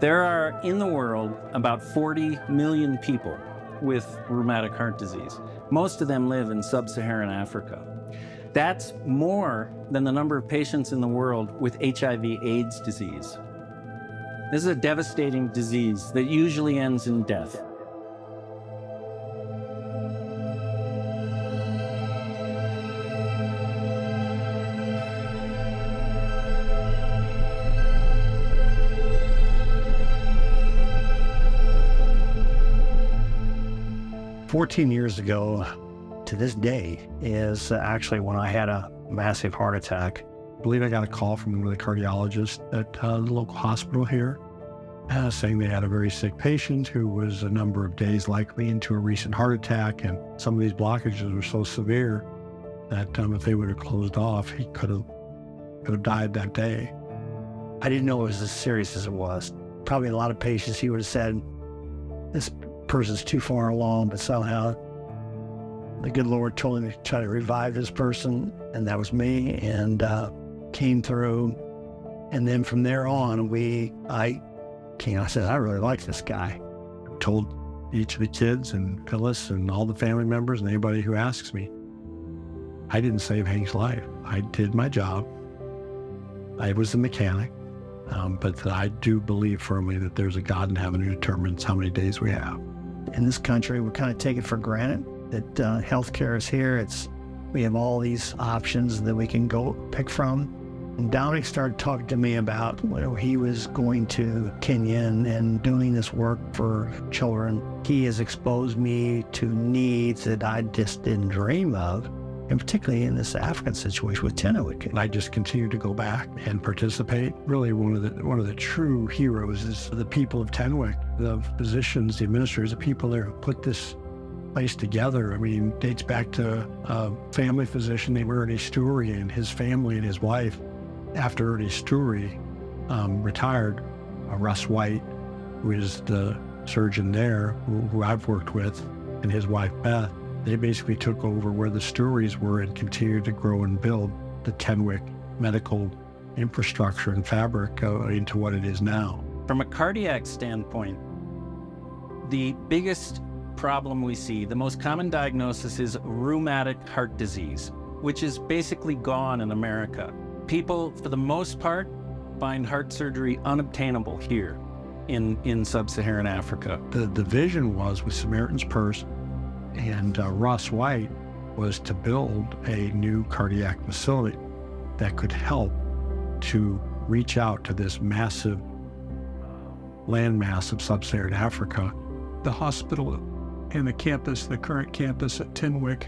There are, in the world, about 40 million people with rheumatic heart disease. Most of them live in sub-Saharan Africa. That's more than the number of patients in the world with HIV/AIDS disease. This is a devastating disease that usually ends in death. "14 years ago to this day is actually when I had a massive heart attack. I believe I got a call from one of the cardiologists at the local hospital here saying they had a very sick patient who was a number of days likely into a recent heart attack, and some of these blockages were so severe that if they would have closed off, he could have died that day. I didn't know it was as serious as it was. Probably a lot of patients, he would have said, this person's too far along, but somehow the good Lord told him to try to revive this person, and that was me, and came through. And then from there on, I said, I really like this guy. Told each of the kids and Phyllis and all the family members and anybody who asks me, I didn't save Hank's life. I did my job. I was the mechanic, but that I do believe firmly that there's a God in heaven who determines how many days we have. In this country, we kind of take it for granted that healthcare is here. We have all these options that we can go pick from. And Dominic started talking to me about when he was going to Kenya and doing this work for children. He has exposed me to needs that I just didn't dream of, and particularly in this African situation with Tenwek. And I just continued to go back and participate. Really, one of the true heroes is the people of Tenwek, the physicians, the administrators, the people there who put this place together. I mean, dates back to a family physician named Ernie Stewart and his family and his wife. After Ernie Stewart retired, Russ White, who is the surgeon there, who I've worked with, and his wife Beth, they basically took over where the Stewarts were and continued to grow and build the Tenwek medical infrastructure and fabric into what it is now. From a cardiac standpoint, the biggest problem we see, the most common diagnosis is rheumatic heart disease, which is basically gone in America. People, for the most part, find heart surgery unobtainable here in sub-Saharan Africa. The vision was with Samaritan's Purse and Russ White was to build a new cardiac facility that could help to reach out to this massive landmass of sub-Saharan Africa. The hospital and the campus, the current campus at Tenwek,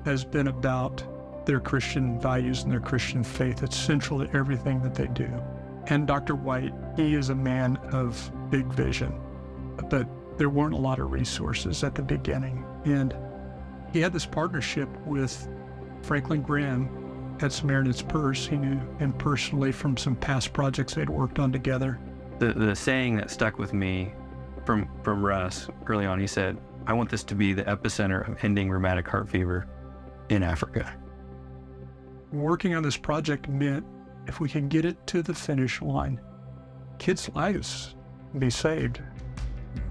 has been about their Christian values and their Christian faith. It's central to everything that they do. And Dr. White, he is a man of big vision, but there weren't a lot of resources at the beginning. And he had this partnership with Franklin Graham at Samaritan's Purse. He knew him personally from some past projects they'd worked on together. The saying that stuck with me from Russ early on, he said, I want this to be the epicenter of ending rheumatic heart fever in Africa. Working on this project meant if we can get it to the finish line, kids' lives can be saved.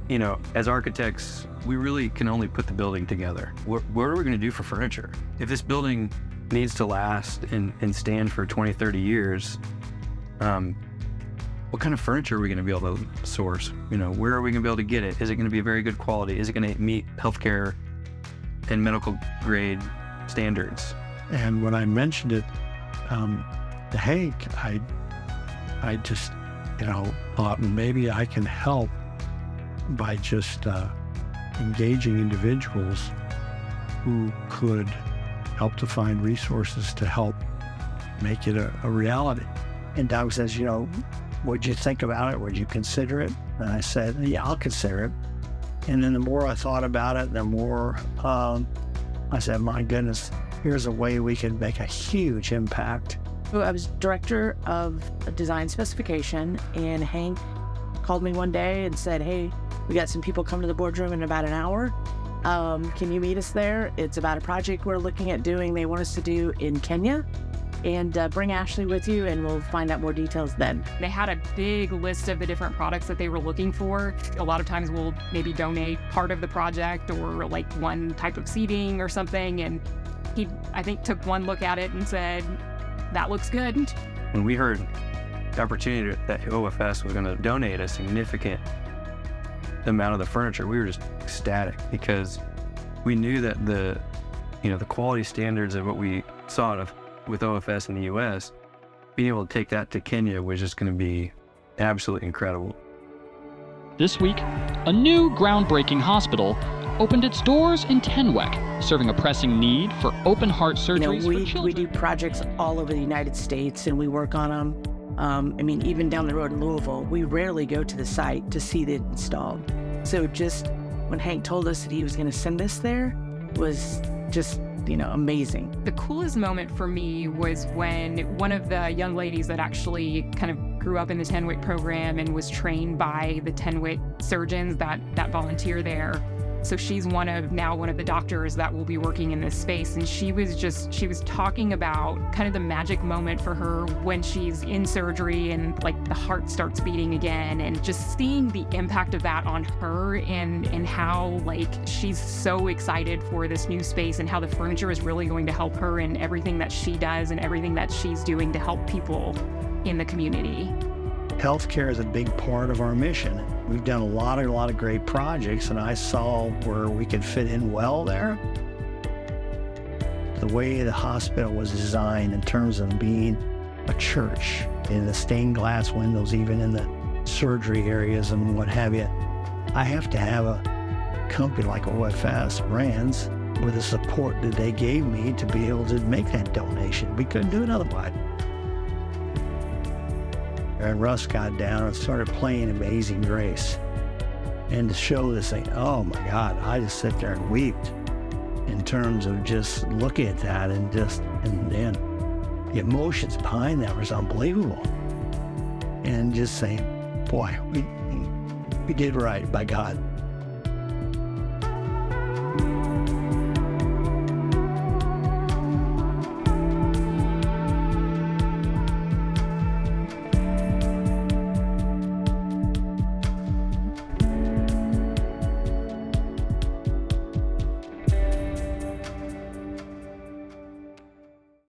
You know, as architects, we really can only put the building together. What are we going to do for furniture? If this building needs to last and stand for 20, 30 years, what kind of furniture are we going to be able to source? You know, where are we going to be able to get it? Is it going to be a very good quality? Is it going to meet healthcare and medical grade standards? And when I mentioned it to Hank, I just, thought maybe I can help by just engaging individuals who could help to find resources to help make it a reality. And Doug says, would you think about it? Would you consider it? And I said, yeah, I'll consider it. And then the more I thought about it, the more I said, my goodness, here's a way we can make a huge impact. I was director of design specification, and Hank called me one day and said, hey, we got some people coming to the boardroom in about an hour. Can you meet us there? It's about a project we're looking at doing. They want us to do in Kenya. and bring Ashley with you, and we'll find out more details then. They had a big list of the different products that they were looking for. A lot of times we'll maybe donate part of the project or like one type of seating or something. And he, I think, took one look at it and said, that looks good. When we heard the opportunity that OFS was going to donate a significant amount of the furniture, we were just ecstatic because we knew that the quality standards of what we saw with OFS in the U.S., being able to take that to Kenya was just going to be absolutely incredible. This week, a new groundbreaking hospital opened its doors in Tenwek, serving a pressing need for open heart surgeries for children. We do projects all over the United States, and we work on them. Even down the road in Louisville, we rarely go to the site to see it installed. So just when Hank told us that he was going to send us there was just, amazing. The coolest moment for me was when one of the young ladies that actually kind of grew up in the Tenwek program and was trained by the Tenwek surgeons that volunteer there. So she's one of the doctors that will be working in this space. And she was talking about kind of the magic moment for her when she's in surgery and like the heart starts beating again, and just seeing the impact of that on her and how like she's so excited for this new space and how the furniture is really going to help her in everything that she does and everything that she's doing to help people in the community. Healthcare is a big part of our mission. We've done a lot of great projects, and I saw where we could fit in well there. The way the hospital was designed in terms of being a church, and the stained glass windows even in the surgery areas and what have you. I have to have a company like OFS Brands with the support that they gave me to be able to make that donation. We couldn't do it otherwise. And Russ got down and started playing Amazing Grace. And to show this thing, oh my God, I just sit there and wept in terms of just looking at that and then the emotions behind that was unbelievable. And just saying, boy, we did right by God.